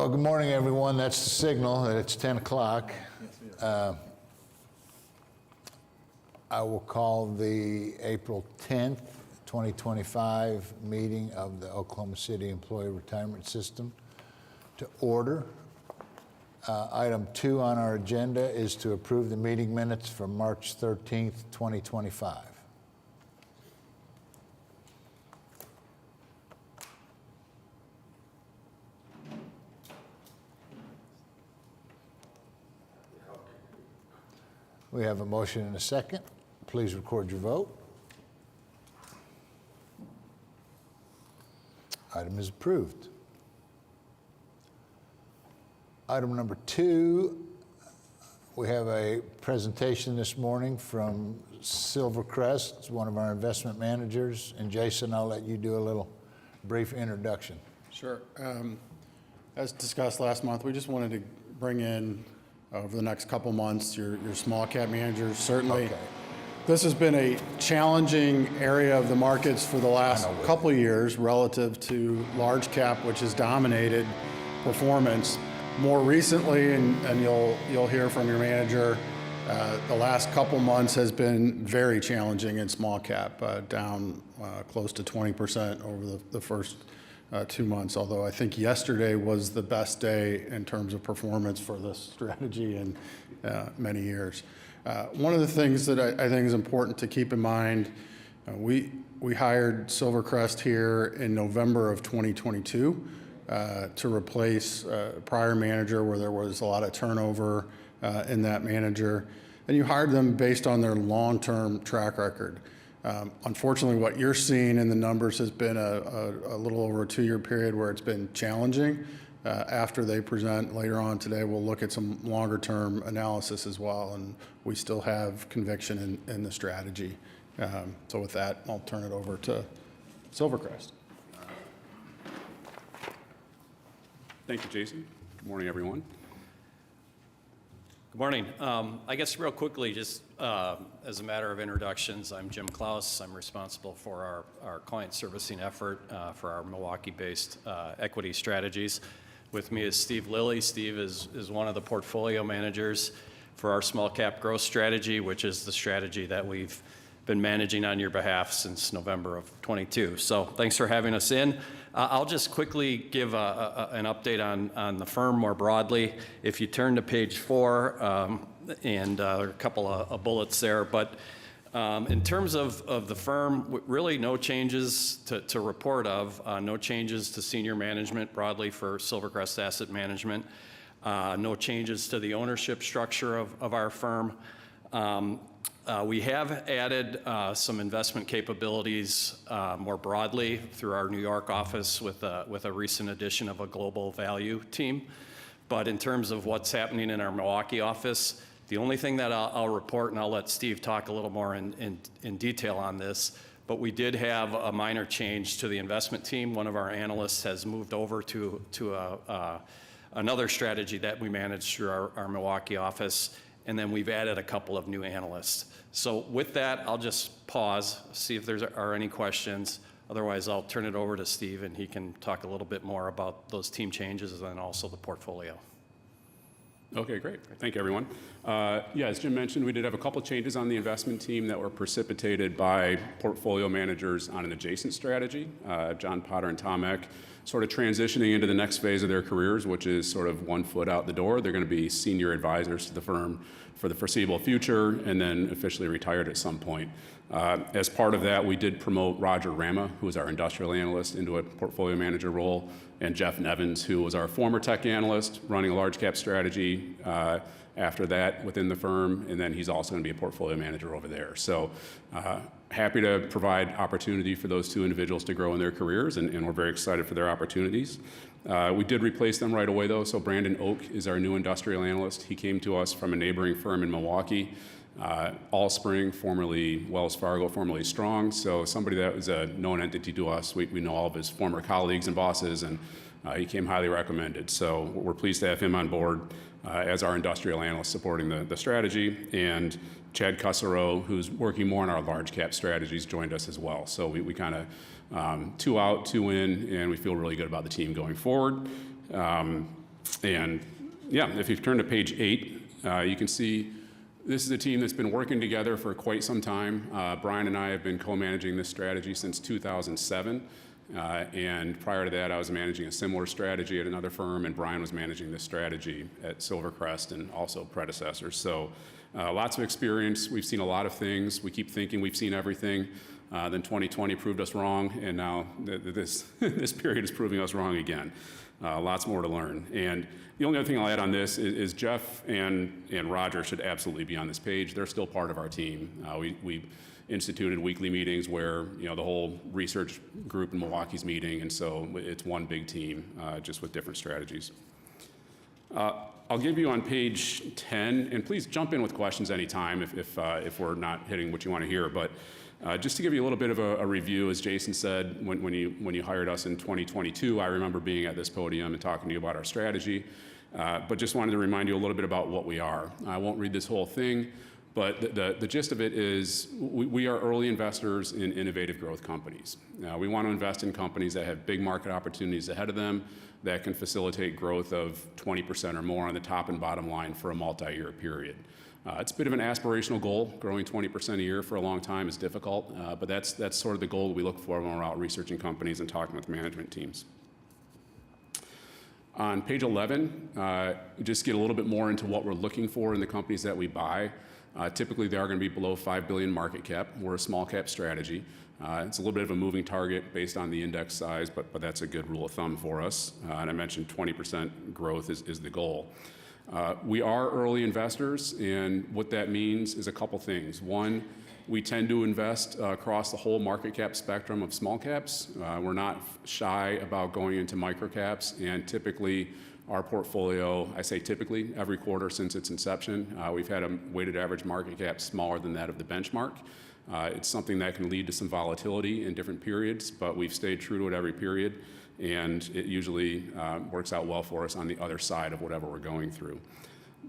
Well, good morning, everyone. That's the signal that it's 10 o'clock. I will call the April 10th, 2025 meeting of the Oklahoma City Employee Retirement System to order. Item 2 on our agenda is to approve the meeting minutes for March 13th, 2025. We have a motion and a second. Please record your vote. Item is approved. Item number 2, we have a presentation this morning from Silvercrest, one of our investment managers. And Jason, I'll let you do a little brief introduction. Sure. As discussed last month, we just wanted to bring in over the next couple months your small cap managers. Certainly, okay. This has been a challenging area of the markets for the last couple of years relative to large cap, which has dominated performance. More recently, and you'll hear from your manager, the last couple months has been very challenging in small cap, down close to 20% over the first 2 months, although I think yesterday was the best day in terms of performance for this strategy in many years. One of the things that I think is important to keep in mind, we hired Silvercrest here in November of 2022 to replace a prior manager where there was a lot of turnover in that manager, and you hired them based on their long-term track record. Unfortunately, what you're seeing in the numbers has been a little over a 2-year period where it's been challenging. After they present later on today, we'll look at some longer term analysis as well, and we still have conviction in the strategy. So with that, I'll turn it over to Silvercrest. Thank you, Jason. Good morning, everyone. Good morning. I guess real quickly, just as a matter of introductions, I'm Jim Klaus. I'm responsible for our client servicing effort for our Milwaukee-based equity strategies. With me is Steve Lilly. Steve is one of the portfolio managers for our small cap growth strategy, which is the strategy that we've been managing on your behalf since November of 22. So thanks for having us in. I'll just quickly give an update on the firm more broadly. If you turn to page 4, and there are a couple of bullets there, but in terms of the firm, really no changes to report of, no changes to senior management broadly for Silvercrest Asset Management, no changes to the ownership structure of our firm. We have added some investment capabilities more broadly through our New York office with a recent addition of a global value team. But in terms of what's happening in our Milwaukee office, the only thing that I'll report, and I'll let Steve talk a little more in detail on this, but we did have a minor change to the investment team. One of our analysts has moved over to another strategy that we manage through our Milwaukee office, and then we've added a couple of new analysts. So with that, I'll just pause, see if there are any questions. Otherwise, I'll turn it over to Steve, and he can talk a little bit more about those team changes and then also the portfolio. Okay, great. Thank you, everyone. Yeah, as Jim mentioned, we did have a couple changes on the investment team that were precipitated by portfolio managers on an adjacent strategy. John Potter and Tom Eck sort of transitioning into the next phase of their careers, which is sort of one foot out the door. They're going to be senior advisors to the firm for the foreseeable future and then officially retired at some point. As part of that, we did promote Roger Rama, who is our industrial analyst, into a portfolio manager role, and Jeff Nevins, who was our former tech analyst running a large cap strategy after that within the firm, and then he's also going to be a portfolio manager over there. So happy to provide opportunity for those two individuals to grow in their careers, and we're very excited for their opportunities. We did replace them right away, though, so Brandon Oak is our new industrial analyst. He came to us from a neighboring firm in Milwaukee, Allspring, formerly Wells Fargo, formerly Strong, so somebody that was a known entity to us. We know all of his former colleagues and bosses, and he came highly recommended. So we're pleased to have him on board as our industrial analyst supporting the strategy. And Chad Cussero, who's working more on our large cap strategies, joined us as well. So we kind of 2 out, 2 in, and we feel really good about the team going forward. And yeah, if you turn to page 8, you can see this is a team that's been working together for quite some time. Brian and I have been co-managing this strategy since 2007. And prior to that, I was managing a similar strategy at another firm, and Brian was managing this strategy at Silvercrest and also predecessors. So lots of experience. We've seen a lot of things. We keep thinking we've seen everything. Then 2020 proved us wrong, and now this period is proving us wrong again. Lots more to learn. And the only other thing I'll add on this is Jeff and Roger should absolutely be on this page. They're still part of our team. We instituted weekly meetings where the whole research group in Milwaukee's meeting, and so it's one big team, just with different strategies. I'll give you on page 10, and please jump in with questions anytime if we're not hitting what you want to hear. But just to give you a little bit of a review, as Jason said, when you hired us in 2022, I remember being at this podium and talking to you about our strategy. But just wanted to remind you a little bit about what we are. I won't read this whole thing, but the gist of it is we are early investors in innovative growth companies. We want to invest in companies that have big market opportunities ahead of them that can facilitate growth of 20% or more on the top and bottom line for a multi-year period. It's a bit of an aspirational goal. Growing 20% a year for a long time is difficult, but that's sort of the goal that we look for when we're out researching companies and talking with management teams. On page 11, just get a little bit more into what we're looking for in the companies that we buy. Typically, they are going to be below $5 billion market cap. We're a small cap strategy. It's a little bit of a moving target based on the index size, but that's a good rule of thumb for us. And I mentioned 20% growth is the goal. We are early investors, and what that means is a couple things. One, we tend to invest across the whole market cap spectrum of small caps. We're not shy about going into micro caps, and typically our portfolio, I say typically, every quarter since its inception, we've had a weighted average market cap smaller than that of the benchmark. It's something that can lead to some volatility in different periods, but we've stayed true to it every period, and it usually works out well for us on the other side of whatever we're going through.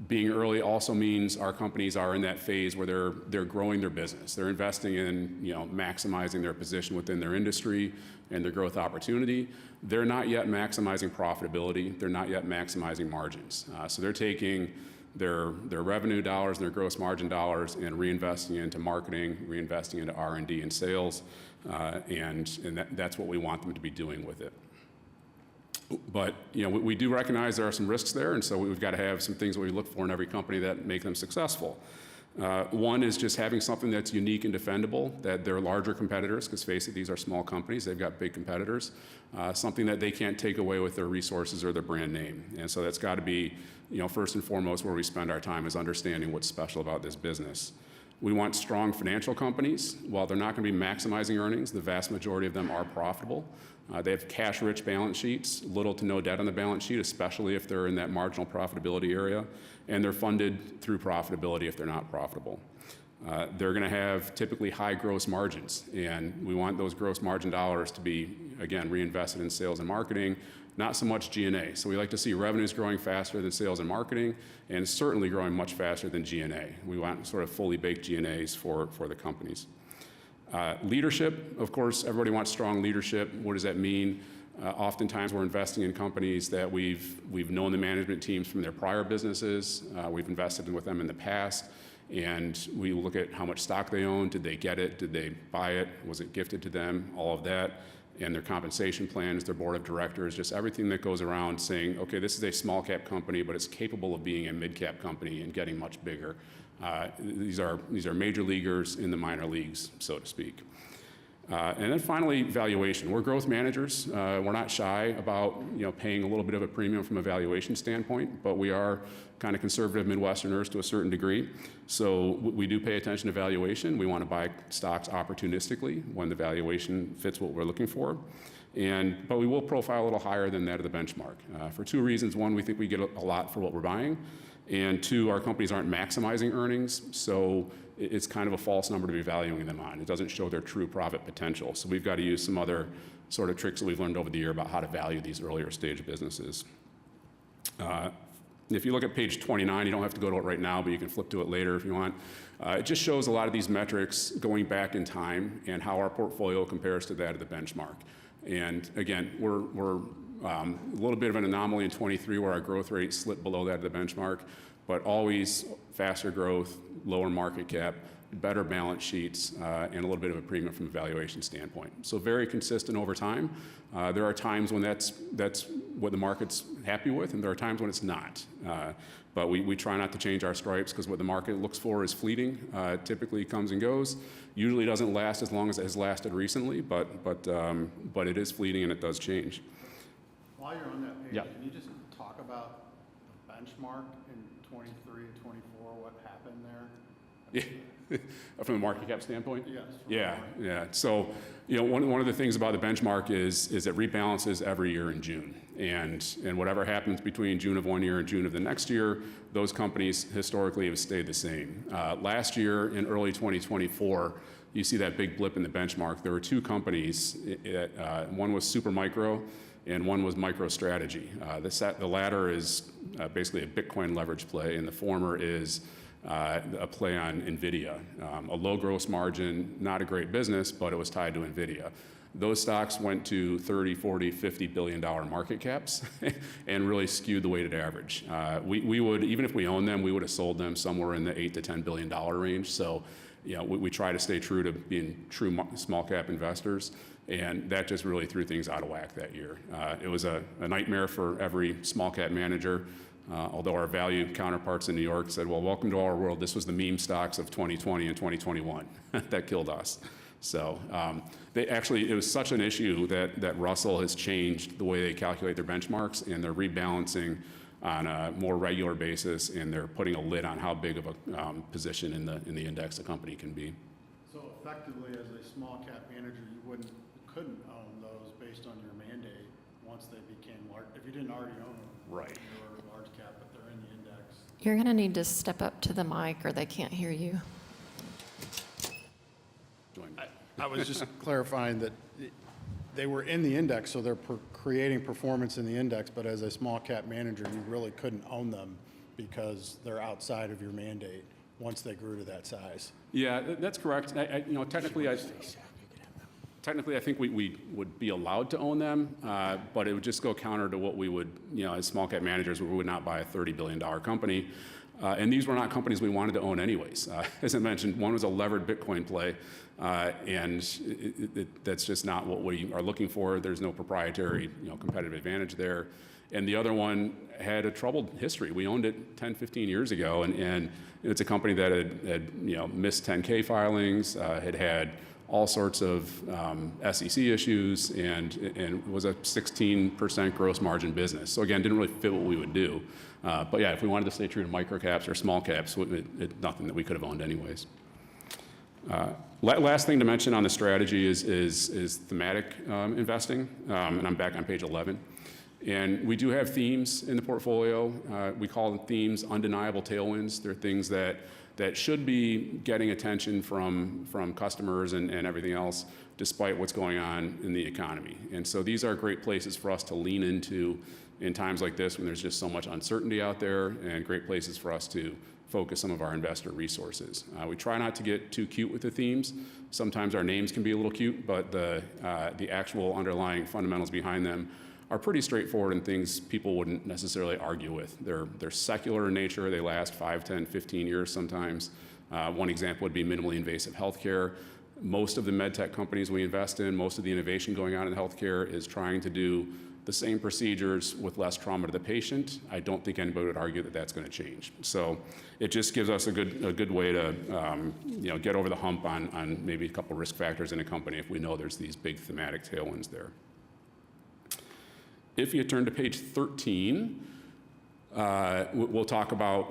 Being early also means our companies are in that phase where they're growing their business. They're investing in maximizing their position within their industry and their growth opportunity. They're not yet maximizing profitability. They're not yet maximizing margins. So they're taking their revenue dollars and their gross margin dollars and reinvesting into marketing, reinvesting into R&D and sales, and that's what we want them to be doing with it. But we do recognize there are some risks there, and so we've got to have some things that we look for in every company that make them successful. One is just having something that's unique and defendable, that their larger competitors, because face it, these are small companies, they've got big competitors, something that they can't take away with their resources or their brand name. And so that's got to be, first and foremost where we spend our time is understanding what's special about this business. We want strong financial companies. While they're not going to be maximizing earnings, the vast majority of them are profitable. They have cash-rich balance sheets, little to no debt on the balance sheet, especially if they're in that marginal profitability area, and they're funded through profitability if they're not profitable. They're going to have typically high gross margins, and we want those gross margin dollars to be, again, reinvested in sales and marketing, not so much G&A. So we like to see revenues growing faster than sales and marketing, and certainly growing much faster than G&A. We want sort of fully baked G&As for the companies. Leadership, of course, everybody wants strong leadership. What does that mean? Oftentimes we're investing in companies that we've known the management teams from their prior businesses. We've invested with them in the past, and we look at how much stock they own. Did they get it? Did they buy it? Was it gifted to them? All of that. And their compensation plans, their board of directors, just everything that goes around saying, okay, this is a small cap company, but it's capable of being a mid cap company and getting much bigger. These are major leaguers in the minor leagues, so to speak. And then finally, valuation. We're growth managers. We're not shy about paying a little bit of a premium from a valuation standpoint, but we are kind of conservative Midwesterners to a certain degree. So we do pay attention to valuation. We want to buy stocks opportunistically when the valuation fits what we're looking for. But we will profile a little higher than that of the benchmark for two reasons. One, we think we get a lot for what we're buying. And two, our companies aren't maximizing earnings, so it's kind of a false number to be valuing them on. It doesn't show their true profit potential. So we've got to use some other sort of tricks that we've learned over the year about how to value these earlier stage businesses. If you look at page 29, you don't have to go to it right now, but you can flip to it later if you want. It just shows a lot of these metrics going back in time and how our portfolio compares to that of the benchmark. And again, we're A little bit of an anomaly in 23 where our growth rate slipped below that of the benchmark, but always faster growth, lower market cap, better balance sheets, and a little bit of a premium from a valuation standpoint. So very consistent over time. There are times when that's what the market's happy with, and there are times when it's not. But we try not to change our stripes because what the market looks for is fleeting. Typically comes and goes. Usually doesn't last as long as it has lasted recently, but it is fleeting and it does change. While you're on that page, Yeah. can you just talk about the benchmark in 23 and 24, what happened there? From a market cap standpoint? Yes. Yeah. So, one of the things about the benchmark is it rebalances every year in June. And whatever happens between June of one year and June of the next year, those companies historically have stayed the same. Last year, in early 2024, you see that big blip in the benchmark. There were two companies. One was Supermicro, and one was MicroStrategy. The latter is basically a Bitcoin leverage play, and the former is a play on NVIDIA. A low gross margin, not a great business, but it was tied to NVIDIA. Those stocks went to 30, 40, $50 billion market caps and really skewed the weighted average. We would, even if we owned them, we would have sold them somewhere in the $8 to $10 billion range. So, we try to stay true to being true small cap investors, and that just really threw things out of whack that year. It was a nightmare for every small cap manager. Although our value counterparts in New York said, well, welcome to our world. This was the meme stocks of 2020 and 2021 that killed us. So it was such an issue that Russell has changed the way they calculate their benchmarks, and they're rebalancing on a more regular basis, and they're putting a lid on how big of a position in the index a company can be. So effectively, as a small cap manager, you couldn't own those based on your mandate once they became large. If you didn't already own them, Right. you were a large cap, but they're in the index. You're going to need to step up to the mic or they can't hear you. I was just clarifying that they were in the index, so they're creating performance in the index, but as a small cap manager, you really couldn't own them because they're outside of your mandate once they grew to that size. Yeah, that's correct. Technically, I think we would be allowed to own them, but it would just go counter to what we would, as small cap managers, we would not buy a $30 billion company. And these were not companies we wanted to own anyways. As I mentioned, one was a levered Bitcoin play, and that's just not what we are looking for. There's no proprietary, competitive advantage there. And the other one had a troubled history. We owned it 10, 15 years ago, and it's a company that had missed 10K filings, had all sorts of SEC issues, and was a 16% gross margin business. So again, didn't really fit what we would do. But yeah, if we wanted to stay true to micro caps or small caps, it's nothing that we could have owned anyways. Last thing to mention on the strategy is thematic investing, and I'm back on page 11. And we do have themes in the portfolio. We call them themes undeniable tailwinds. They're things that should be getting attention from customers and everything else, despite what's going on in the economy. And so these are great places for us to lean into in times like this when there's just so much uncertainty out there, and great places for us to focus some of our investor resources. We try not to get too cute with the themes. Sometimes our names can be a little cute, but the actual underlying fundamentals behind them are pretty straightforward and things people wouldn't necessarily argue with. They're secular in nature. They last 5, 10, 15 years sometimes. One example would be minimally invasive healthcare. Most of the med tech companies we invest in, most of the innovation going on in healthcare is trying to do the same procedures with less trauma to the patient. I don't think anybody would argue that that's going to change. So it just gives us a good way to get over the hump on maybe a couple risk factors in a company if we know there's these big thematic tailwinds there. If you turn to page 13, we'll talk about,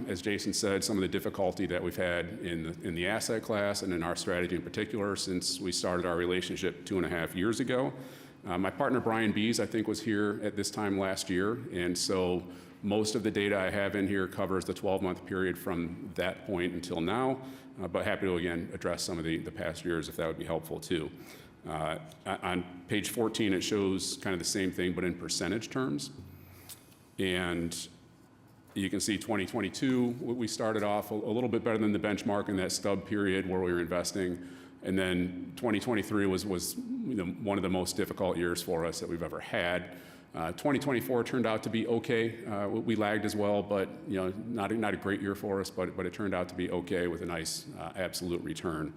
as Jason said, some of the difficulty that we've had in the asset class and in our strategy in particular since we started our relationship 2.5 years ago. My partner Brian Bees, I think, was here at this time last year, and so most of the data I have in here covers the 12-month period from that point until now, but happy to again address some of the past years if that would be helpful too. On page 14, it shows kind of the same thing, but in percentage terms. And you can see 2022, we started off a little bit better than the benchmark in that stub period where we were investing. And then 2023 was one of the most difficult years for us that we've ever had. 2024 turned out to be okay. We lagged as well, but not a great year for us, but it turned out to be okay with a nice absolute return.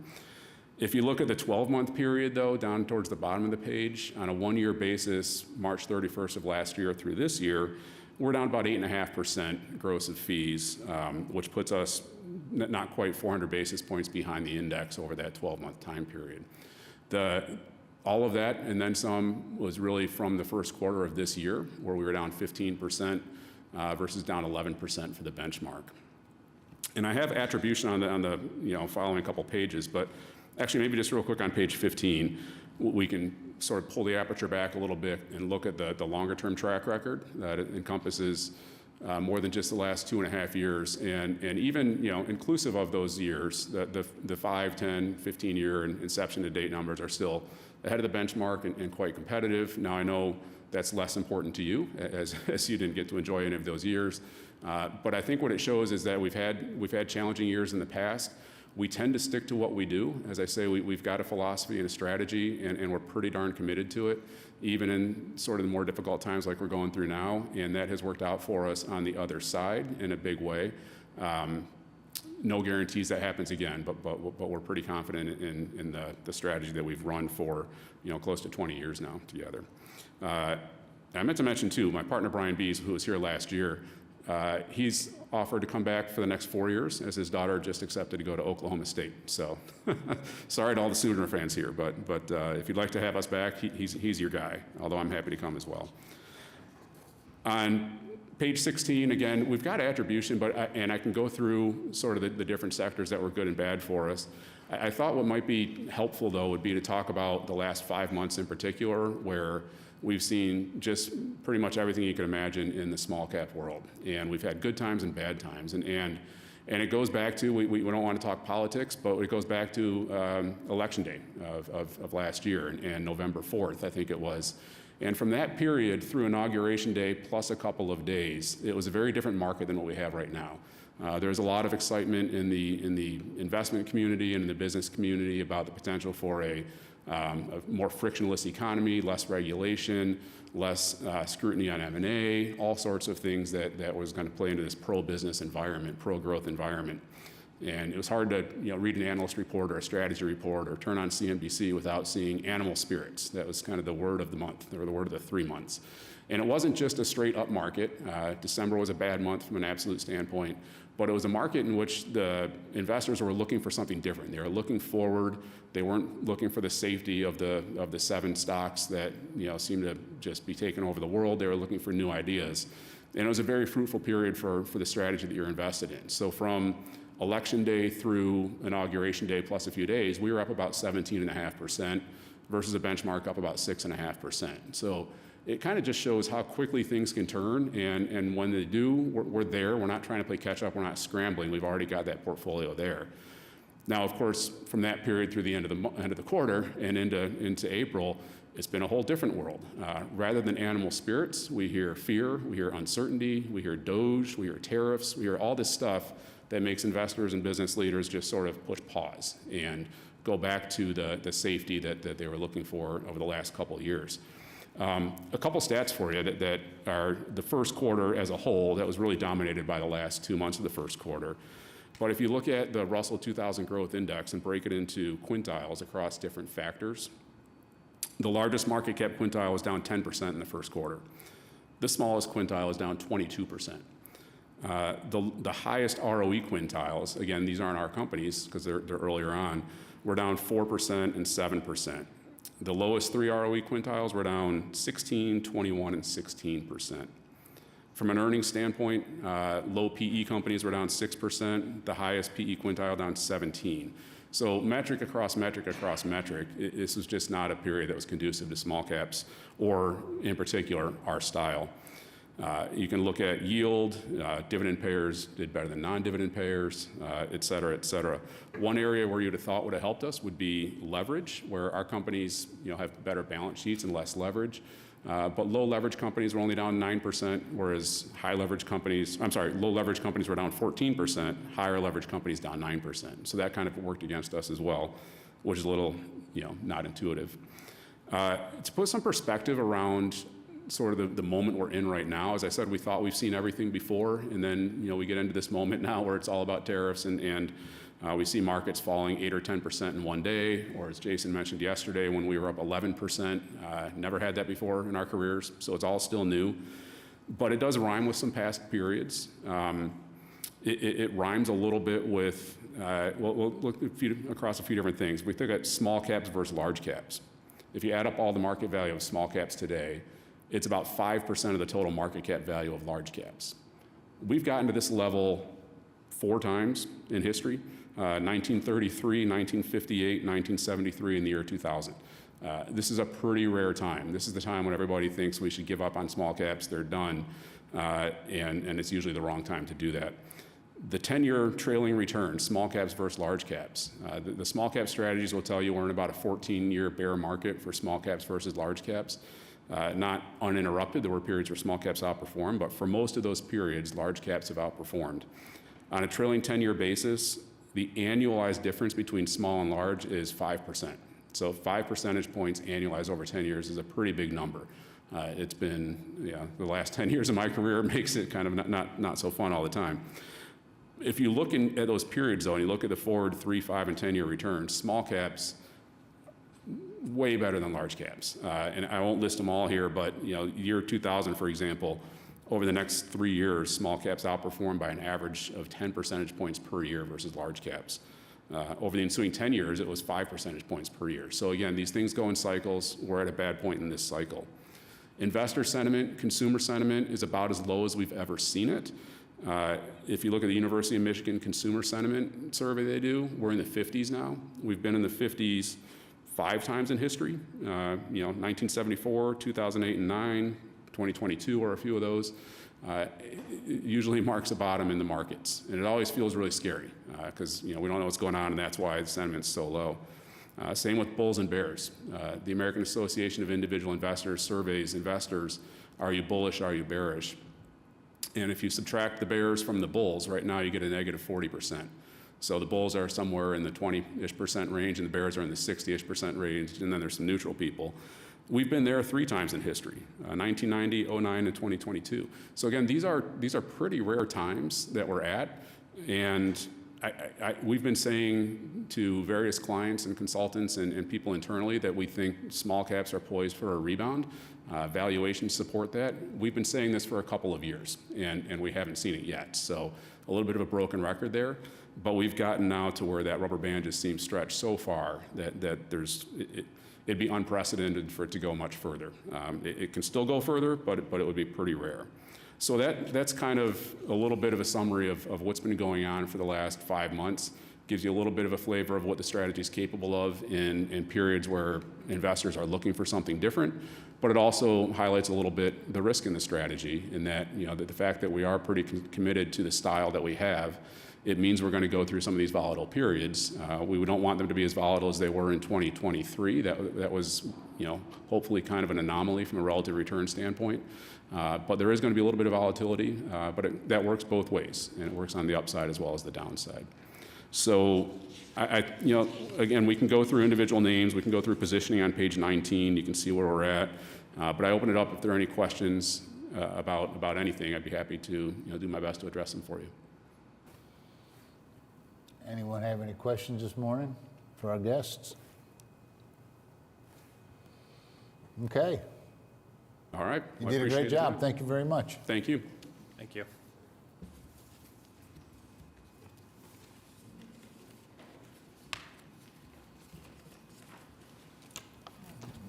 If you look at the 12-month period, though, down towards the bottom of the page, on a one-year basis, March 31st of last year through this year, we're down about 8.5% gross of fees, which puts us not quite 400 basis points behind the index over that 12-month time period. All of that and then some was really from the first quarter of this year, where we were down 15% versus down 11% for the benchmark. And I have attribution on the following a couple pages, but actually maybe just real quick on page 15, we can sort of pull the aperture back a little bit and look at the longer term track record that encompasses more than just the last 2.5 years, and even inclusive of those years, the 5, 10, 15-year and inception to date numbers are still ahead of the benchmark and quite competitive. Now I know that's less important to you as you didn't get to enjoy any of those years, but I think what it shows is that we've had challenging years in the past. We tend to stick to what we do. As I say, we've got a philosophy and a strategy, and we're pretty darn committed to it, even in sort of the more difficult times like we're going through now, and that has worked out for us on the other side in a big way. No guarantees that happens again, but we're pretty confident in the strategy that we've run for close to 20 years now together. I meant to mention too, my partner Brian Bees, who was here last year, he's offered to come back for the next 4 years as his daughter just accepted to go to Oklahoma State. So sorry to all the Sooner fans here, but if you'd like to have us back, he's your guy, although I'm happy to come as well. On page 16, again, we've got attribution, and I can go through sort of the different sectors that were good and bad for us. I thought what might be helpful, though, would be to talk about the last 5 months in particular, where we've seen just pretty much everything you can imagine in the small cap world. And we've had good times and bad times. And it goes back to, we don't want to talk politics, but it goes back to election day of last year, and November 4th, I think it was. And from that period through Inauguration Day plus a couple of days, it was a very different market than what we have right now. There's a lot of excitement in the investment community and in the business community about the potential for a more frictionless economy, less regulation, less scrutiny on M&A, all sorts of things that was going to play into this pro-business environment, pro-growth environment. And it was hard to read an analyst report or a strategy report or turn on CNBC without seeing animal spirits. That was kind of the word of the month, or the word of the 3 months. And it wasn't just a straight up market. December was a bad month from an absolute standpoint, but it was a market in which the investors were looking for something different. They were looking forward. They weren't looking for the safety of the 7 stocks that seemed to just be taking over the world. They were looking for new ideas. And it was a very fruitful period for the strategy that you're invested in. So from Election Day through Inauguration Day plus a few days, we were up about 17.5% versus a benchmark up about 6.5%. So it kind of just shows how quickly things can turn, and when they do, we're there. We're not trying to play catch up. We're not scrambling. We've already got that portfolio there. Now, of course, from that period through the end of the quarter and into April, it's been a whole different world. Rather than animal spirits, we hear fear, we hear uncertainty, we hear DOGE, we hear tariffs, we hear all this stuff that makes investors and business leaders just sort of push pause and go back to the safety that they were looking for over the last couple of years. A couple stats for you that are the first quarter as a whole that was really dominated by the last 2 months of the first quarter. But if you look at the Russell 2000 Growth Index and break it into quintiles across different factors, the largest market cap quintile was down 10% in the first quarter. The smallest quintile is down 22%. The highest ROE quintiles, again, these aren't our companies because they're earlier on, were down 4% and 7%. The lowest 3 ROE quintiles were down 16, 21, and 16%. From an earnings standpoint, low PE companies were down 6%, the highest PE quintile down 17. So metric across metric across metric, this was just not a period that was conducive to small caps or, in particular, our style. You can look at yield, dividend payers did better than non-dividend payers, et cetera, et cetera. One area where you'd have thought would have helped us would be leverage, where our companies have better balance sheets and less leverage. But low leverage companies were only down 9%, whereas low leverage companies were down 14%, higher leverage companies down 9%. So that kind of worked against us as well, which is a little, not intuitive. To put some perspective around sort of the moment we're in right now. As I said, we thought we've seen everything before, and then we get into this moment now where it's all about tariffs, and we see markets falling 8 or 10% in one day, or as Jason mentioned yesterday, when we were up 11%. Never had that before in our careers, so it's all still new. But it does rhyme with some past periods. It rhymes a little bit with, we'll look across a few different things. We think at small caps versus large caps. If you add up all the market value of small caps today, it's about 5% of the total market cap value of large caps. We've gotten to this level 4 times in history, 1933, 1958, 1973, and the year 2000. This is a pretty rare time. This is the time when everybody thinks we should give up on small caps, they're done, and it's usually the wrong time to do that. The 10-year trailing return, small caps versus large caps. The small cap strategies will tell you we're in about a 14-year bear market for small caps versus large caps. Not uninterrupted, there were periods where small caps outperformed, but for most of those periods, large caps have outperformed. On a trailing 10-year basis, the annualized difference between small and large is 5%. So 5 percentage points annualized over 10 years is a pretty big number. It's been, the last 10 years of my career makes it kind of not so fun all the time. If you look at those periods, though, and you look at the forward 3, 5, and 10-year returns, small caps way better than large caps. And I won't list them all here, but year 2000, for example, over the next 3 years, small caps outperformed by an average of 10 percentage points per year versus large caps. Over the ensuing 10 years, it was 5 percentage points per year. So again, these things go in cycles. We're at a bad point in this cycle. Investor sentiment, consumer sentiment is about as low as we've ever seen it. If you look at the University of Michigan consumer sentiment survey they do, we're in the 50s now. We've been in the 50s 5 times in history. 1974, 2008 and 9, 2022 are a few of those. It usually marks a bottom in the markets. And it always feels really scary because we don't know what's going on, and that's why the sentiment's so low. Same with bulls and bears. The American Association of Individual Investors surveys investors, are you bullish, are you bearish? And if you subtract the bears from the bulls, right now you get a negative 40%. So the bulls are somewhere in the 20-ish% range, and the bears are in the 60-ish% range, and then there's some neutral people. We've been there 3 times in history, 1990, 09, and 2022. So again, these are pretty rare times that we're at, and we've been saying to various clients and consultants and people internally that we think small caps are poised for a rebound. Valuations support that. We've been saying this for a couple of years, and we haven't seen it yet. So a little bit of a broken record there, but we've gotten now to where that rubber band just seems stretched so far that it'd be unprecedented for it to go much further. It can still go further, but it would be pretty rare. So that's kind of a little bit of a summary of what's been going on for the last 5 months. Gives you a little bit of a flavor of what the strategy is capable of in periods where investors are looking for something different. But it also highlights a little bit the risk in the strategy, in that that the fact that we are pretty committed to the style that we have, it means we're going to go through some of these volatile periods. We don't want them to be as volatile as they were in 2023. That was hopefully kind of an anomaly from a relative return standpoint. But there is going to be a little bit of volatility, but that works both ways, and it works on the upside as well as the downside. So, again, we can go through individual names. We can go through positioning on page 19. You can see where we're at. But I open it up if there are any questions about anything. I'd be happy to do my best to address them for you. Anyone have any questions this morning for our guests? Okay. All right. You Well, I did a appreciate great it. job. Thank you very much. Thank you. Thank you.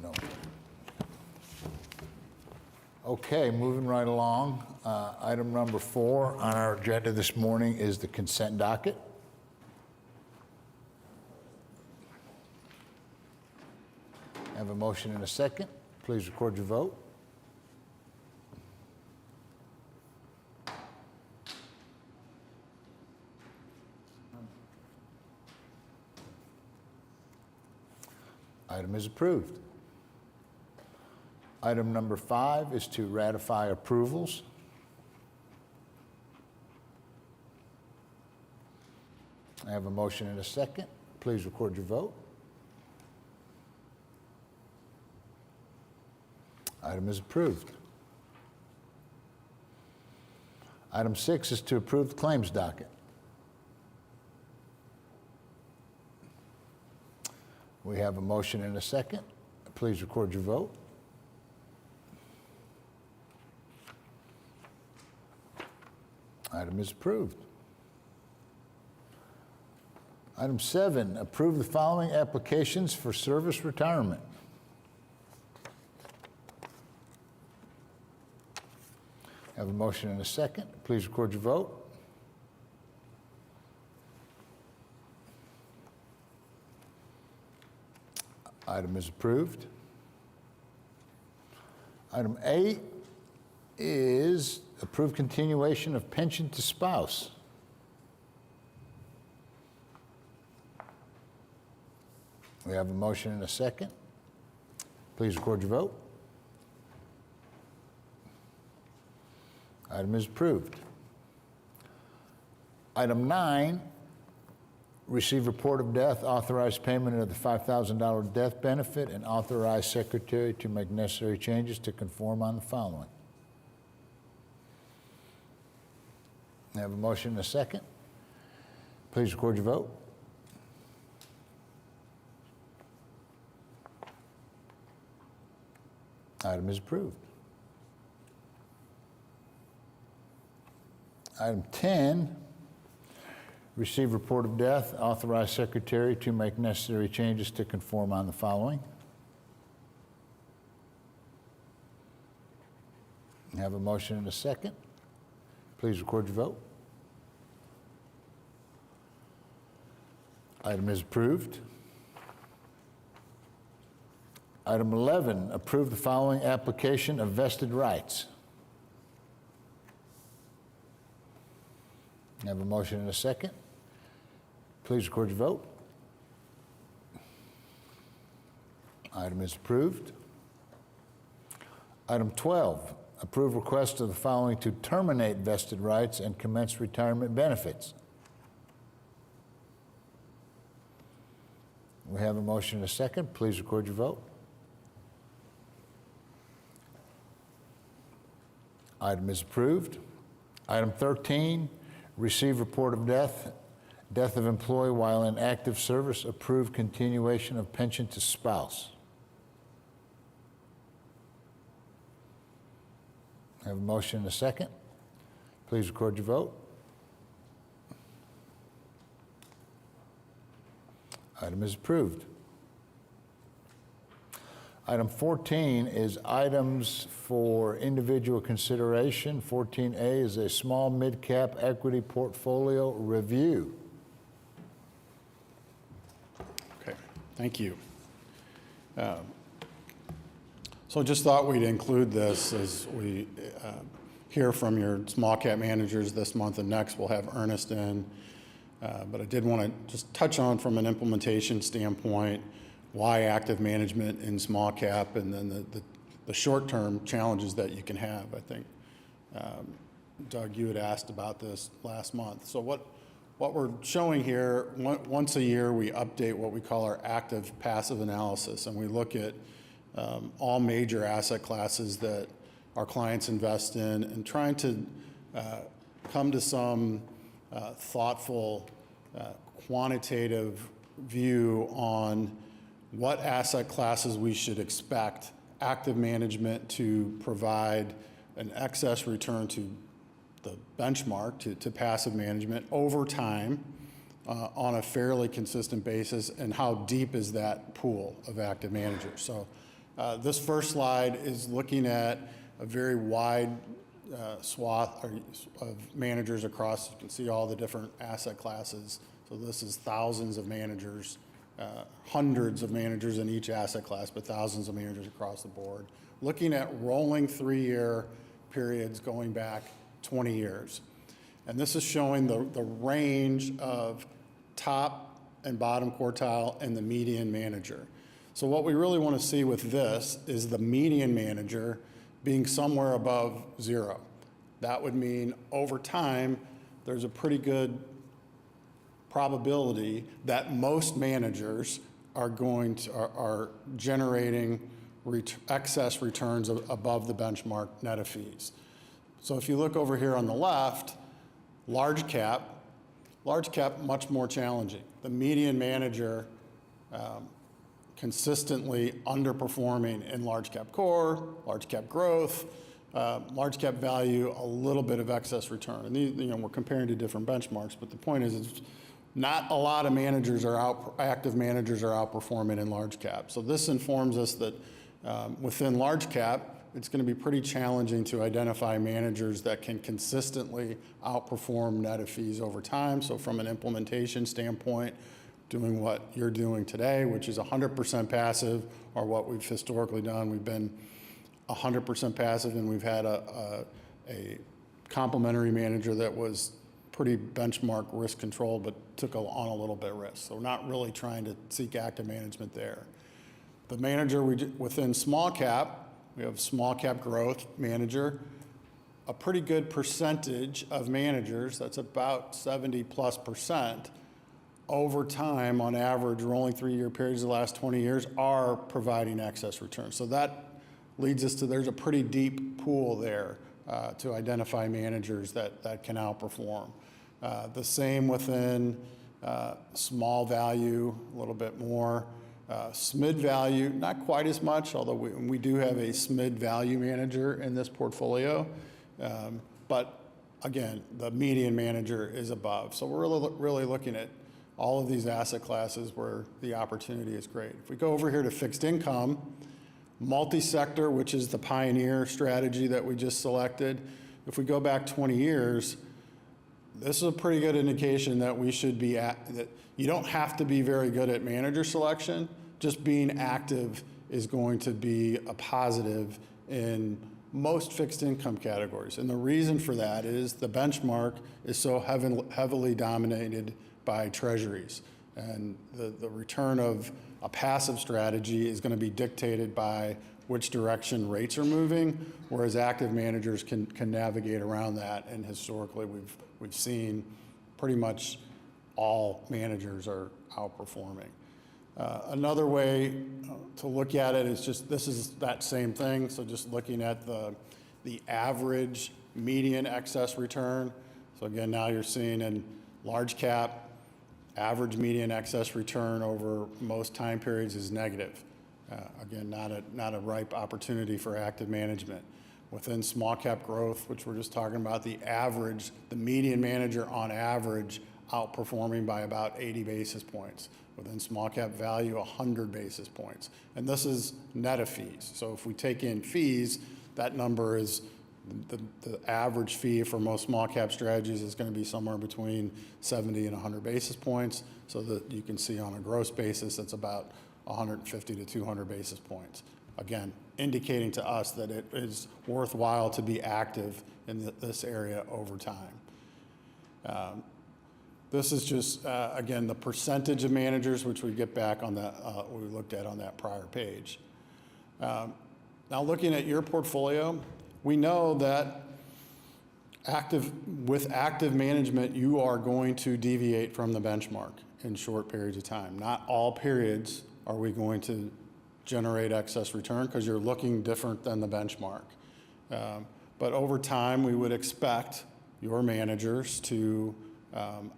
No. Okay, moving right along. Item number 4 on our agenda this morning is the consent docket. Have a motion and a second. Please record your vote. Item is approved. Item number 5 is to ratify approvals. I have a motion and a second. Please record your vote. Item is approved. Item 6 is to approve the claims docket. We have a motion and a second. Please record your vote. Item is approved. Item 7, approve the following applications for service retirement. Have a motion and a second. Please record your vote. Item is approved. Item 8 is approve continuation of pension to spouse. We have a motion and a second. Please record your vote. Item is approved. Item 9, receive report of death, authorize payment of the $5,000 death benefit, and authorize secretary to make necessary changes to conform on the following. I have a motion and a second. Please record your vote. Item is approved. Item 10, receive report of death, authorize secretary to make necessary changes to conform on the following. I have a motion and a second. Please record your vote. Item is approved. Item 11, approve the following application of vested rights. I have a motion and a second. Please record your vote. Item is approved. Item 12, approve request of the following to terminate vested rights and commence retirement benefits. We have a motion and a second. Please record your vote. Item is approved. Item 13, receive report of death, death of employee while in active service, approve continuation of pension to spouse. I have a motion and a second. Please record your vote. Item is approved. Item 14 is items for individual consideration. 14A is a small mid-cap equity portfolio review. Okay, thank you. So just thought we'd include this as we hear from your small cap managers this month, and next we'll have Ernest in. But I did want to just touch on, from an implementation standpoint, why active management in small cap, and then the short-term challenges that you can have. I think, Doug, you had asked about this last month. So what we're showing here, once a year we update what we call our active passive analysis, and we look at all major asset classes that our clients invest in, and trying to come to some thoughtful, quantitative view on what asset classes we should expect active management to provide an excess return to the benchmark, to passive management over time on a fairly consistent basis, and how deep is that pool of active managers. So this first slide is looking at a very wide swath of managers across. You can see all the different asset classes. So this is thousands of managers, hundreds of managers in each asset class, but thousands of managers across the board. Looking at rolling 3-year periods going back 20 years. And this is showing the range of top and bottom quartile and the median manager. So what we really want to see with this is the median manager being somewhere above 0. That would mean over time, there's a pretty good probability that most managers are generating excess returns above the benchmark net of fees. So if you look over here on the left, large cap, much more challenging. The median manager consistently underperforming in large cap core, large cap growth, large cap value, a little bit of excess return. And these, we're comparing to different benchmarks, but the point is it's not a lot of managers active managers are outperforming in large cap. So this informs us that within large cap, it's going to be pretty challenging to identify managers that can consistently outperform net of fees over time. So from an implementation standpoint, doing what you're doing today, which is 100% passive, or what we've historically done. We've been 100% passive, and we've had a complementary manager that was pretty benchmark risk controlled, but took on a little bit of risk. So we're not really trying to seek active management there. The manager within small cap, we have small cap growth manager, a pretty good percentage of managers, that's about 70+%, over time, on average, rolling 3-year periods the last 20 years, are providing excess returns. So that leads us to, there's a pretty deep pool there to identify managers that can outperform. The same within small value, a little bit more. SMID value, not quite as much, although we do have a SMID value manager in this portfolio. But again, the median manager is above. So we're really looking at all of these asset classes where the opportunity is great. If we go over here to fixed income, multi-sector, which is the pioneer strategy that we just selected, if we go back 20 years, this is a pretty good indication that we should be that you don't have to be very good at manager selection. Just being active is going to be a positive in most fixed income categories. And the reason for that is the benchmark is so heavily dominated by treasuries. And the return of a passive strategy is going to be dictated by which direction rates are moving, whereas active managers can navigate around that. And historically, we've seen pretty much all managers are outperforming. Another way to look at it is just, this is that same thing. So just looking at the average median excess return. So again, now you're seeing in large cap, average median excess return over most time periods is negative. Again, not a ripe opportunity for active management. Within small cap growth, which we're just talking about, the median manager on average outperforming by about 80 basis points. Within small cap value, 100 basis points. And this is net of fees. So if we take in fees, that number is the average fee for most small cap strategies is going to be somewhere between 70 and 100 basis points. So that you can see on a gross basis, it's about 150 to 200 basis points. Again, indicating to us that it is worthwhile to be active in this area over time. This is just, again, the percentage of managers, which we get back on that, we looked at on that prior page. Now looking at your portfolio, we know that with active management, you are going to deviate from the benchmark in short periods of time. Not all periods are we going to generate excess return because you're looking different than the benchmark. But over time, we would expect your managers to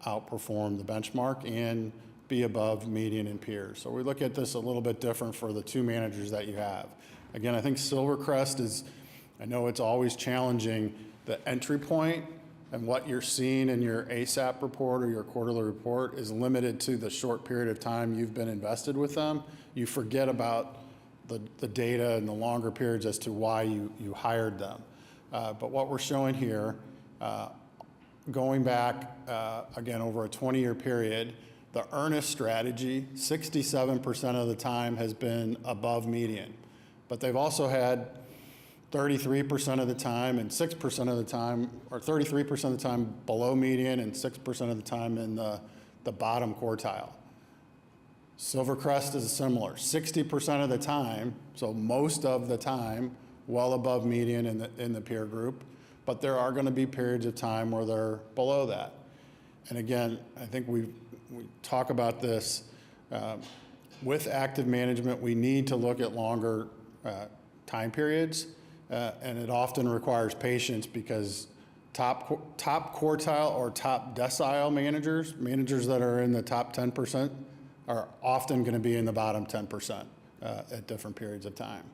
outperform the benchmark and be above median and peers. So we look at this a little bit different for the two managers that you have. Again, I think Silvercrest is, I know it's always challenging, the entry point and what you're seeing in your ASAP report or your quarterly report is limited to the short period of time you've been invested with them. You forget about the data and the longer periods as to why you hired them. But what we're showing here, going back, again, over a 20-year period, the Earnest strategy, 67% of the time has been above median. But they've also had 33% of the time and 6% of the time, or 33% of the time below median and 6% of the time in the bottom quartile. Silvercrest is similar, 60% of the time, so most of the time, well above median in the peer group, but there are going to be periods of time where they're below that. And again, I think we talk about this, with active management, we need to look at longer time periods. and it often requires patience because top quartile or top decile managers that are in the top 10%, are often going to be in the bottom 10% at different periods of time.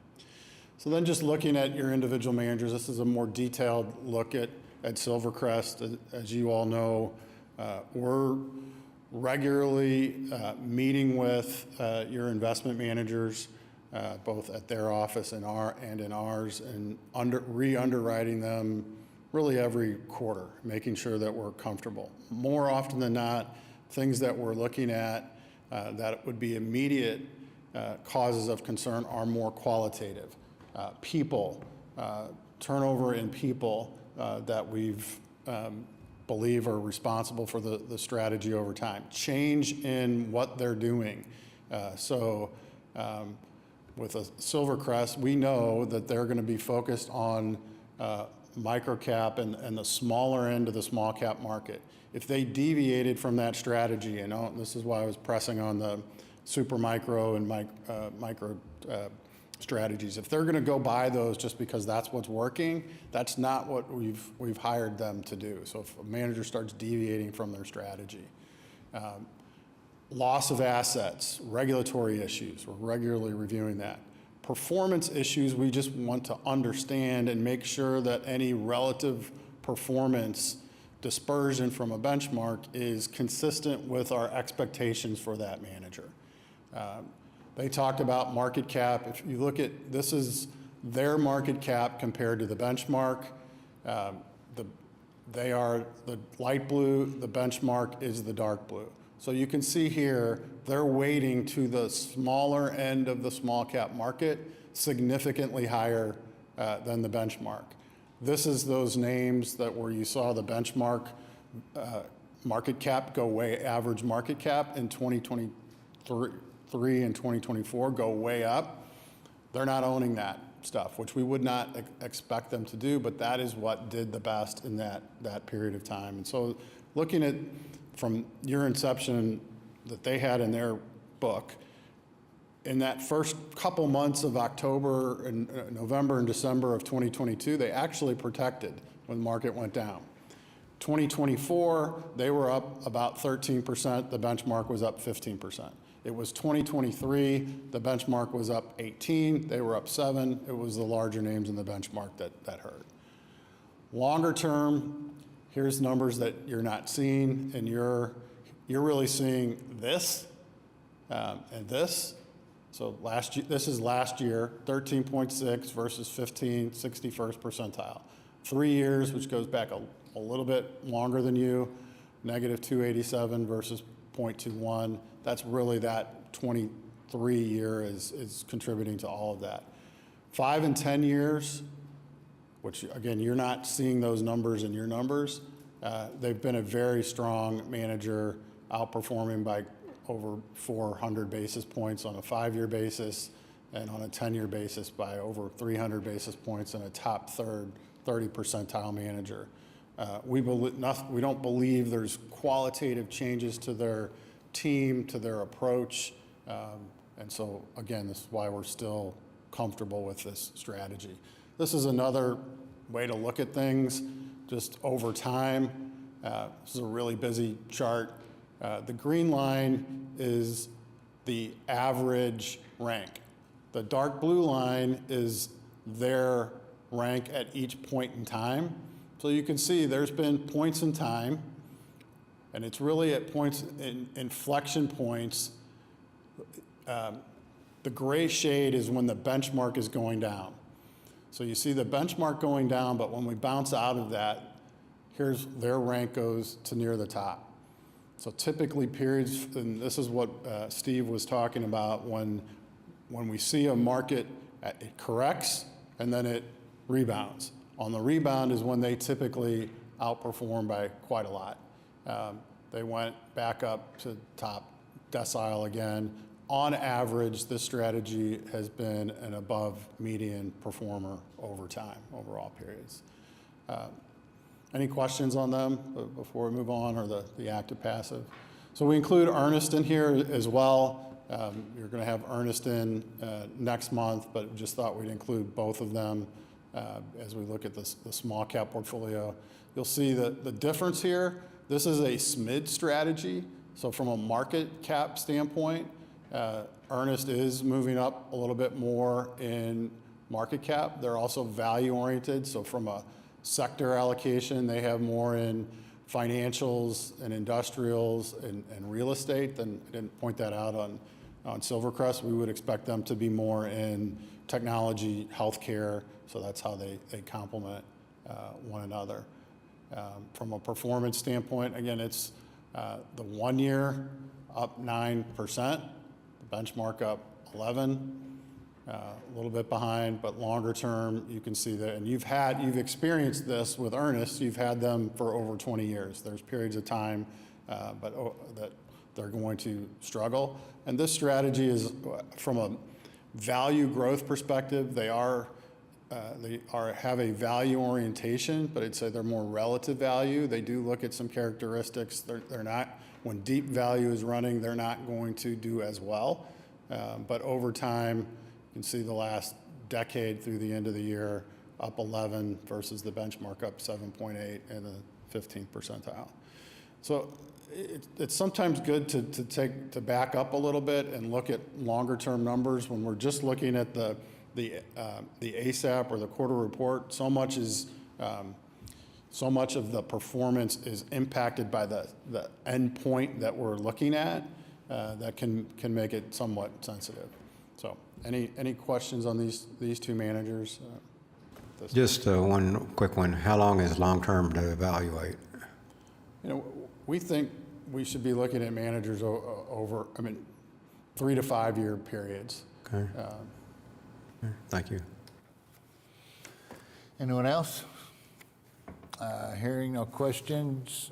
So then just looking at your individual managers, this is a more detailed look at Silvercrest. As you all know, we're regularly meeting with your investment managers, both at their office and in ours, and re-underwriting them really every quarter, making sure that we're comfortable. More often than not, things that we're looking at that would be immediate causes of concern are more qualitative. People, turnover in people that we've believe are responsible for the strategy over time. Change in what they're doing. With a Silvercrest, we know that they're going to be focused on microcap and the smaller end of the small cap market. If they deviated from that strategy, and this is why I was pressing on the super micro and micro strategies. If they're going to go buy those just because that's what's working, that's not what we've hired them to do. So if a manager starts deviating from their strategy, loss of assets, regulatory issues, we're regularly reviewing that. Performance issues, we just want to understand and make sure that any relative performance dispersion from a benchmark is consistent with our expectations for that manager. They talked about market cap. If you look at, this is their market cap compared to the benchmark. They are the light blue, the benchmark is the dark blue. So you can see here, they're weighting to the smaller end of the small cap market, significantly higher than the benchmark. This is those names that where you saw the benchmark market cap go way, average market cap in 2023 and 2024 go way up. They're not owning that stuff, which we would not expect them to do, but that is what did the best in that period of time. And so looking at from your inception that they had in their book, in that first couple months of October and November and December of 2022, they actually protected when the market went down. 2024, they were up about 13%, the benchmark was up 15%. It was 2023, the benchmark was up 18, they were up 7, it was the larger names in the benchmark that hurt. Longer term, here's numbers that you're not seeing, and you're really seeing this and this. So last year, this is last year, 13.6 versus 15, 61st percentile. 3 years, which goes back a little bit longer than you, negative 287 versus 0.21. That's really that 23 year is contributing to all of that. 5 and 10 years, which again, you're not seeing those numbers in your numbers. They've been a very strong manager, outperforming by over 400 basis points on a 5-year basis, and on a 10-year basis by over 300 basis points, and a top 30 percentile manager. We don't believe there's qualitative changes to their team, to their approach, and so again, this is why we're still comfortable with this strategy. This is another way to look at things just over time. This is a really busy chart. The green line is the average rank. The dark blue line is their rank at each point in time. So you can see there's been points in time, and it's really at points, in inflection points. The gray shade is when the benchmark is going down. So you see the benchmark going down, but when we bounce out of that, here's their rank goes to near the top. So typically periods, and this is what Steve was talking about, when we see a market, it corrects and then it rebounds. On the rebound is when they typically outperform by quite a lot. They went back up to top decile again. On average, this strategy has been an above median performer over time, over all periods. Any questions on them before we move on, or the active passive? So we include Earnest in here as well. You're going to have Earnest in next month, but just thought we'd include both of them as we look at the small cap portfolio. You'll see that the difference here, this is a SMID strategy. So from a market cap standpoint, Earnest is moving up a little bit more in market cap. They're also value oriented. So from a sector allocation, they have more in financials and industrials and real estate. Then I didn't point that out on Silvercrest. We would expect them to be more in technology, healthcare. So that's how they complement one another. From a performance standpoint, again, it's the 1 year up 9%, the benchmark up 11, a little bit behind, but longer term, you can see that, and you've experienced this with Earnest. You've had them for over 20 years. There's periods of time, that they're going to struggle. And this strategy is, from a value growth perspective, they have a value orientation, but I'd say they're more relative value. They do look at some characteristics. They're not, when deep value is running, they're not going to do as well. But over time, you can see the last decade through the end of the year, up 11 versus the benchmark up 7.8 in the 15th percentile. So it's sometimes good to back up a little bit and look at longer term numbers. When we're just looking at the ASAP or the quarter report, so much of the performance is impacted by the end point that we're looking at, that can make it somewhat sensitive. So any questions on these two managers? Just one quick one. How long is long-term to evaluate? We think we should be looking at managers over, 3 to 5 year periods. Okay. Thank you. Anyone else? Hearing no questions.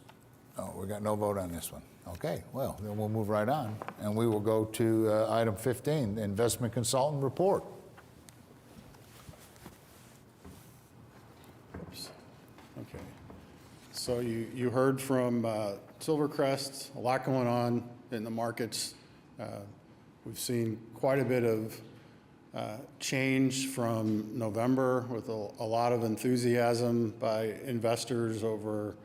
Oh, we got no vote on this one. Okay, well, then we'll move right on, and we will go to item 15, the investment consultant report. Oops. Okay. So you heard from Silvercrest, a lot going on in the markets. We've seen quite a bit of change from November, with a lot of enthusiasm by investors over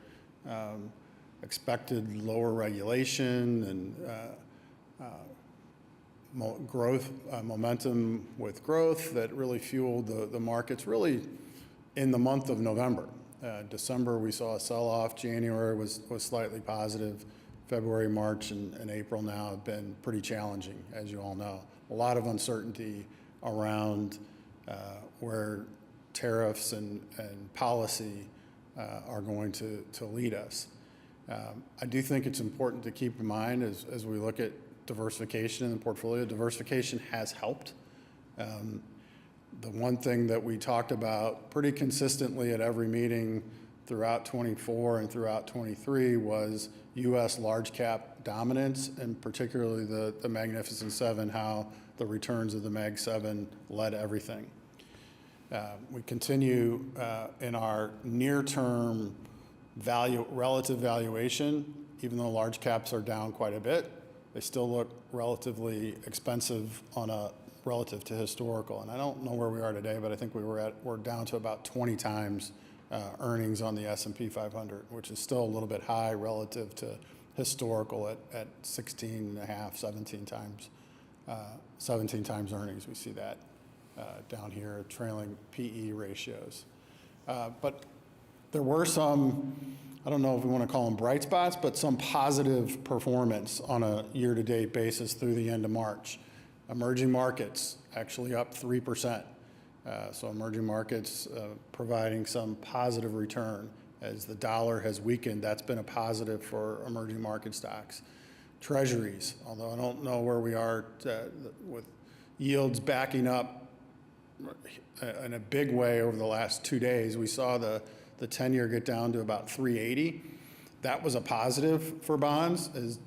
expected lower regulation and growth, momentum with growth that really fueled the markets really in the month of November. December, we saw a sell-off. January was slightly positive. February, March, and April now have been pretty challenging, as you all know. A lot of uncertainty around where tariffs and policy are going to lead us. I do think it's important to keep in mind as we look at diversification in the portfolio. Diversification has helped. The one thing that we talked about pretty consistently at every meeting throughout 24 and throughout 23 was U.S. large cap dominance, and particularly the Magnificent Seven, how the returns of the Mag 7 led everything. We continue in our near-term relative valuation. Even though large caps are down quite a bit, they still look relatively expensive relative to historical. And I don't know where we are today, but I think we're down to about 20 times earnings on the S&P 500, which is still a little bit high relative to historical at 16.5, 17 times earnings. We see that down here, trailing PE ratios. But there were some, I don't know if we want to call them bright spots, but some positive performance on a year-to-date basis through the end of March. Emerging markets actually up 3%. So emerging markets providing some positive return. As the dollar has weakened, that's been a positive for emerging market stocks. Treasuries, although I don't know where we are with yields backing up in a big way over the last 2 days. We saw the 10-year get down to about 380. That was a positive for bonds. As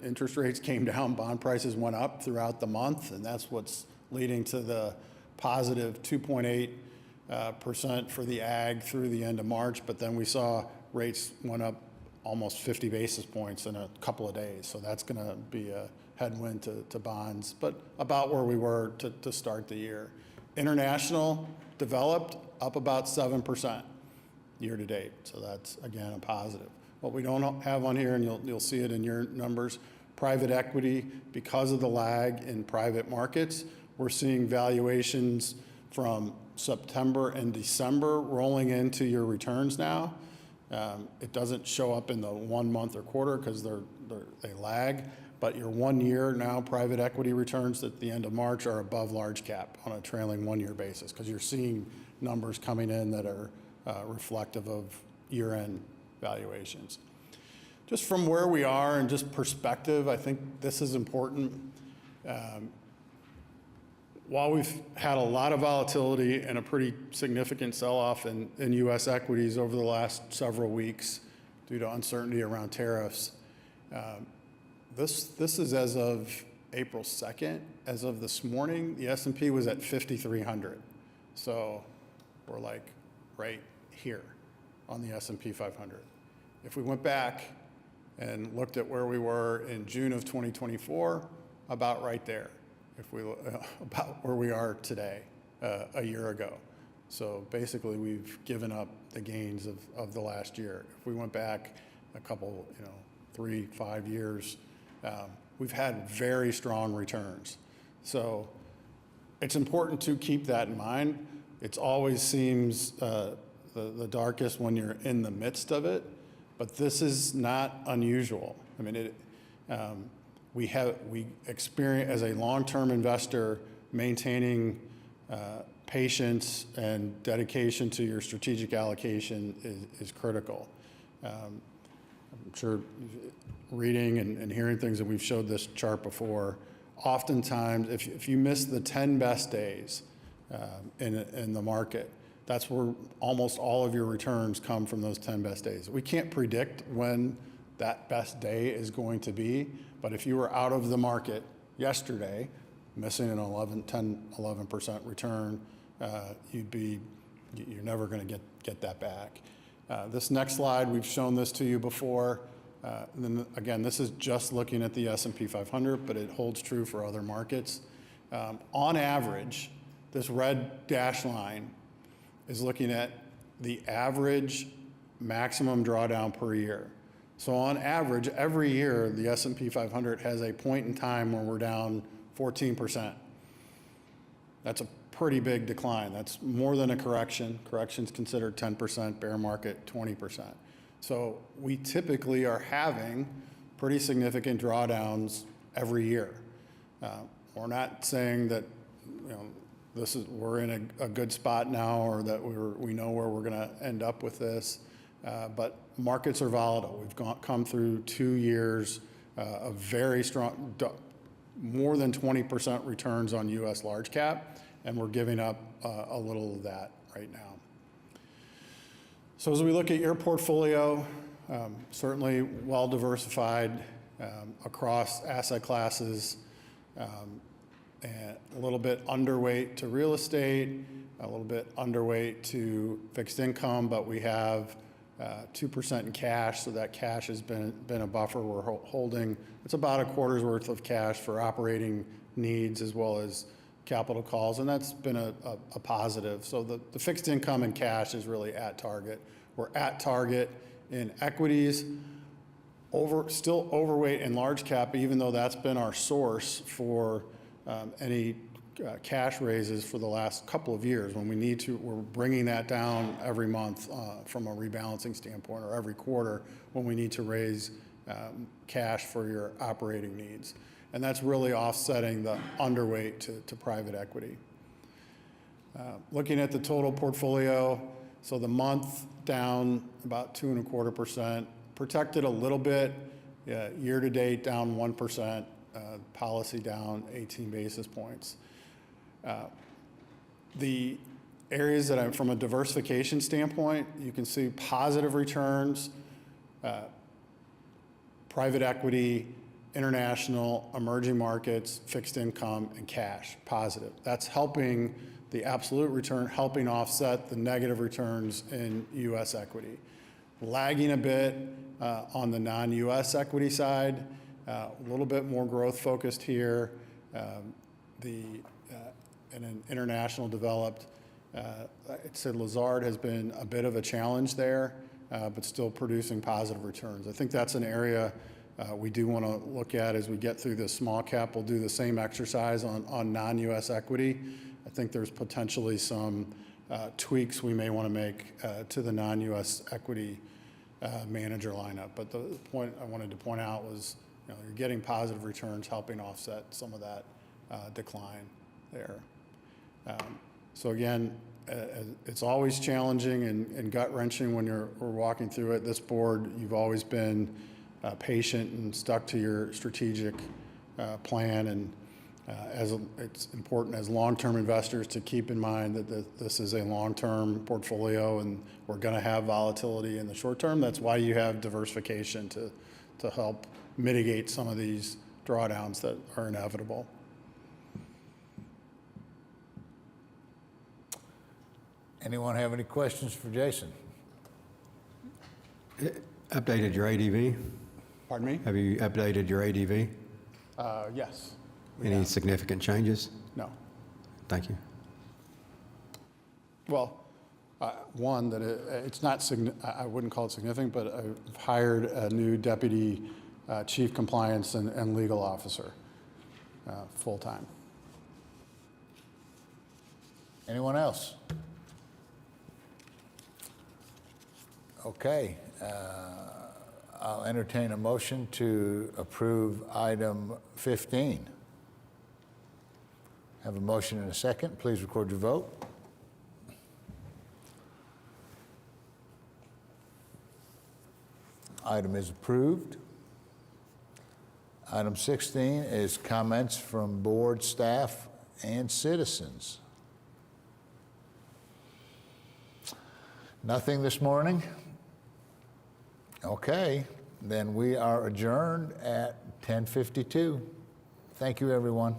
interest rates came down, bond prices went up throughout the month, and that's what's leading to the positive 2.8% for the ag through the end of March. But then we saw rates went up almost 50 basis points in a couple of days. So that's going to be a headwind to bonds, but about where we were to start the year. International developed up about 7% year to date. So that's, again, a positive. What we don't have on here, and you'll see it in your numbers, private equity, because of the lag in private markets, we're seeing valuations from September and December rolling into your returns now. It doesn't show up in the 1 month or quarter because they lag, but your 1 year now private equity returns at the end of March are above large cap on a trailing 1 year basis because you're seeing numbers coming in that are reflective of year-end valuations. Just from where we are and just perspective, I think this is important. While we've had a lot of volatility and a pretty significant sell-off in U.S. equities over the last several weeks due to uncertainty around tariffs, this is as of April 2nd. As of this morning, the S&P was at 5,300. So we're like right here on the S&P 500. If we went back and looked at where we were in June of 2024, about right there. If we about where we are today, a year ago. So basically, we've given up the gains of the last year. If we went back a couple, 3, 5 years, we've had very strong returns. So it's important to keep that in mind. It always seems the darkest when you're in the midst of it, but this is not unusual. I mean, we experience, as a long-term investor, maintaining patience and dedication to your strategic allocation is critical. I'm sure reading and hearing things, and we've showed this chart before, oftentimes if you miss the 10 best days in the market, that's where almost all of your returns come from, those 10 best days. We can't predict when that best day is going to be, but if you were out of the market yesterday, missing an 10-11% return, you're never going to get that back. This next slide, we've shown this to you before. And then again, this is just looking at the S&P 500, but it holds true for other markets. On average, this red dashed line is looking at the average maximum drawdown per year. So on average, every year, the S&P 500 has a point in time where we're down 14%. That's a pretty big decline. That's more than a correction. Correction's considered 10%, bear market 20%. So we typically are having pretty significant drawdowns every year. We're not saying that we're in a good spot now, or that we know where we're going to end up with this. But markets are volatile. We've come through 2 years of very strong, more than 20% returns on U.S. large cap, and we're giving up a little of that right now. So as we look at your portfolio, certainly well diversified across asset classes, and a little bit underweight to real estate, a little bit underweight to fixed income, but we have 2% in cash, so that cash has been a buffer we're holding. It's about a quarter's worth of cash for operating needs as well as capital calls, and that's been a positive. So the fixed income and cash is really at target. We're at target in equities, still overweight in large cap, even though that's been our source for any cash raises for the last couple of years. When we need to, we're bringing that down every month from a rebalancing standpoint, or every quarter when we need to raise cash for your operating needs. And that's really offsetting the underweight to private equity. Looking at the total portfolio, so the month down about 2.25%, protected a little bit, year to date down 1%, policy down 18 basis points. The areas that from a diversification standpoint, you can see positive returns, private equity, international, emerging markets, fixed income, and cash, positive. That's helping the absolute return, helping offset the negative returns in U.S. equity. Lagging a bit on the non-U.S. equity side, a little bit more growth focused here. The an international developed. I'd say Lazard has been a bit of a challenge there, but still producing positive returns. I think that's an area we do want to look at as we get through this small cap. We'll do the same exercise on non-U.S. equity. I think there's potentially some tweaks we may want to make to the non-U.S. equity manager lineup. But the point I wanted to point out was, you're getting positive returns, helping offset some of that decline there. So again, it's always challenging and gut-wrenching when we're walking through it. This board, you've always been patient and stuck to your strategic plan, and it's important as long-term investors to keep in mind that this is a long-term portfolio and we're going to have volatility in the short term. That's why you have diversification to help mitigate some of these drawdowns that are inevitable. Anyone have any questions for Jason? Updated your ADV? Pardon me? Have you updated your ADV? Yes. Any significant changes? No. Thank you. Well, one, that it's not, I wouldn't call it significant, but I've hired a new deputy chief compliance and legal officer, full-time. Anyone else? Okay. I'll entertain a motion to approve item 15. Have a motion and a second. Please record your vote. Item is approved. Item 16 is comments from board, staff, and citizens. Nothing this morning? Okay, then we are adjourned at 10:52. Thank you, everyone.